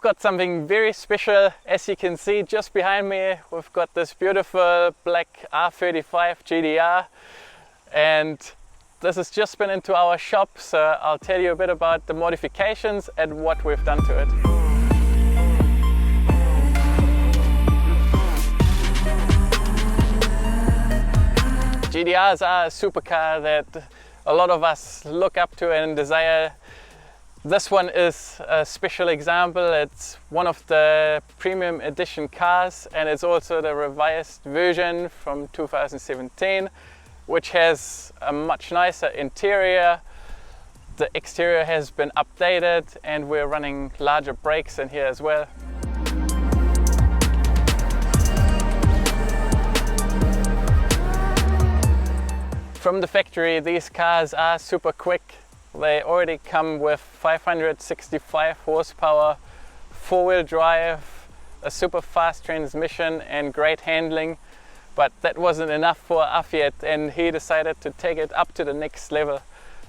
got something very special. As you can see just behind me, we've got this beautiful black R35 GTR, and this has just been into our shop, so I'll tell you a bit about the modifications and what we've done to it. GTRs are a supercar that a lot of us look up to and desire. This one is a special example. It's one of the premium edition cars, and it's also the revised version from 2017, which has a much nicer interior. The exterior has been updated and we're running larger brakes in here as well. From the factory, these cars are super quick. They already come with 565 horsepower, four-wheel drive, a super fast transmission and great handling. But that wasn't enough for Afiat, and he decided to take it up to the next level.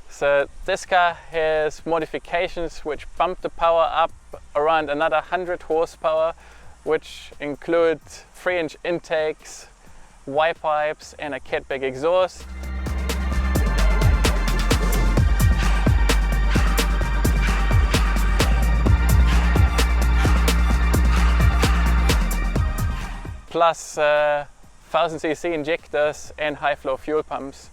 So this car has modifications which bump the power up around another 100 horsepower, which include 3-inch intakes, Y pipes and a catback exhaust. Plus 1000cc injectors and high flow fuel pumps.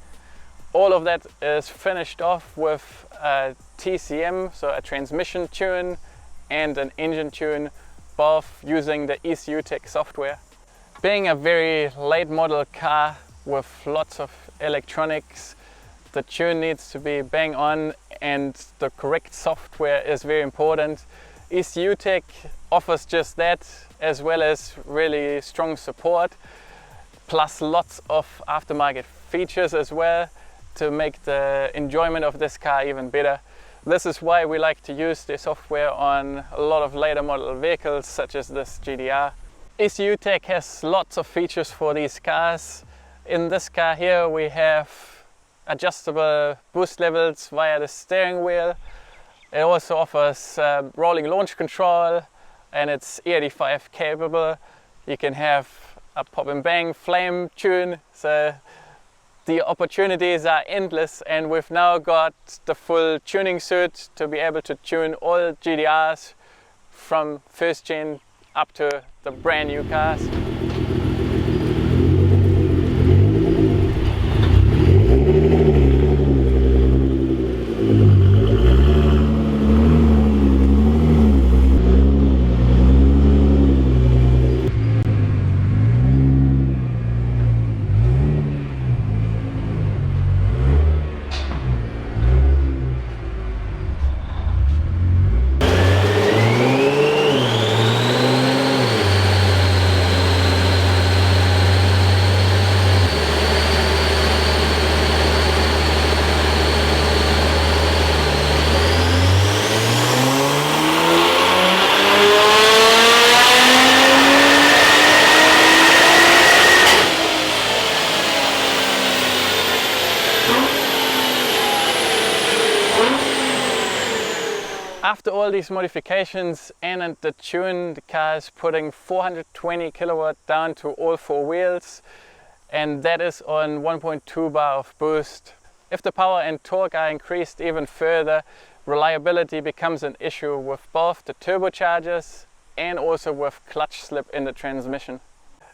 All of that is finished off with a TCM, so a transmission tune and an engine tune, both using the ECU Tech software. Being a very late model car with lots of electronics, the tune needs to be bang on and the correct software is very important. ECUTEK offers just that, as well as really strong support, plus lots of aftermarket features as well to make the enjoyment of this car even better. This is why we like to use the software on a lot of later model vehicles such as this GTR. ECUTEK has lots of features for these cars. In this car here we have adjustable boost levels via the steering wheel. It also offers rolling launch control, and it's E85 capable. You can have a pop and bang flame tune, so the opportunities are endless, and we've now got the full tuning suite to be able to tune all GTRs from first gen up to the brand new cars. After all these modifications and the tune, the car is putting 420 kilowatt down to all four wheels, and that is on 1.2 bar of boost. If the power and torque are increased even further, reliability becomes an issue with both the turbochargers and also with clutch slip in the transmission.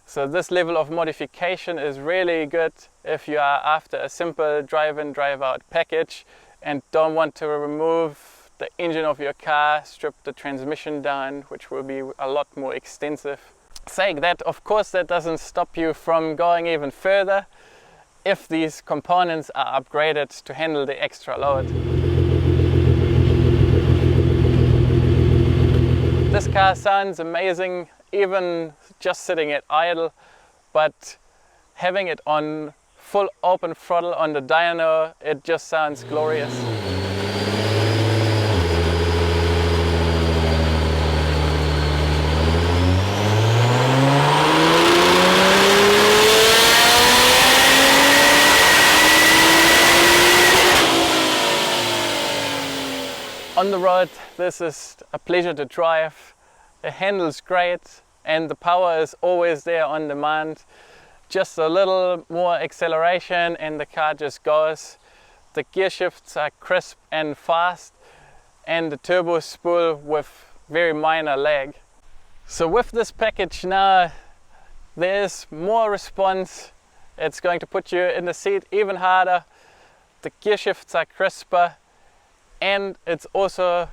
So this level of modification is really good if you are after a simple drive-in, drive-out package and don't want to remove the engine of your car, strip the transmission down, which will be a lot more extensive. Saying that, of course, that doesn't stop you from going even further if these components are upgraded to handle the extra load. This car sounds amazing, even just sitting at idle, but having it on full open throttle on the dyno, it just sounds glorious. On the road, this is a pleasure to drive. it handles great, and the power is always there on demand. Just a little more acceleration and the car just goes. The gear shifts are crisp and fast, and the turbo spool with very minor lag. So with this package now, there's more response. It's going to put you in the seat even harder. The gear shifts are crisper, and it's also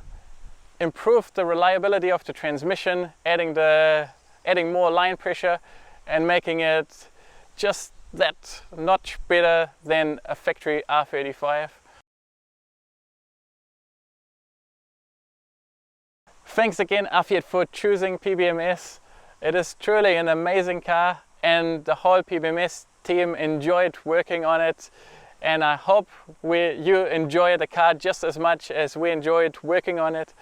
improved the reliability of the transmission, adding more line pressure and making it just that notch better than a factory R35. Thanks again Fiat for choosing PBMS. It is truly an amazing car, and the whole PBMS team enjoyed working on it, and I hope you enjoy the car just as much as we enjoyed working on it.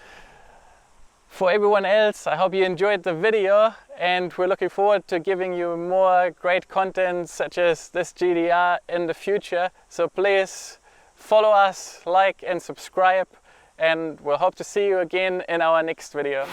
For everyone else, I hope you enjoyed the video, and we're looking forward to giving you more great content such as this GTR in the future. So please follow us, like and subscribe, and we'll hope to see you again in our next video.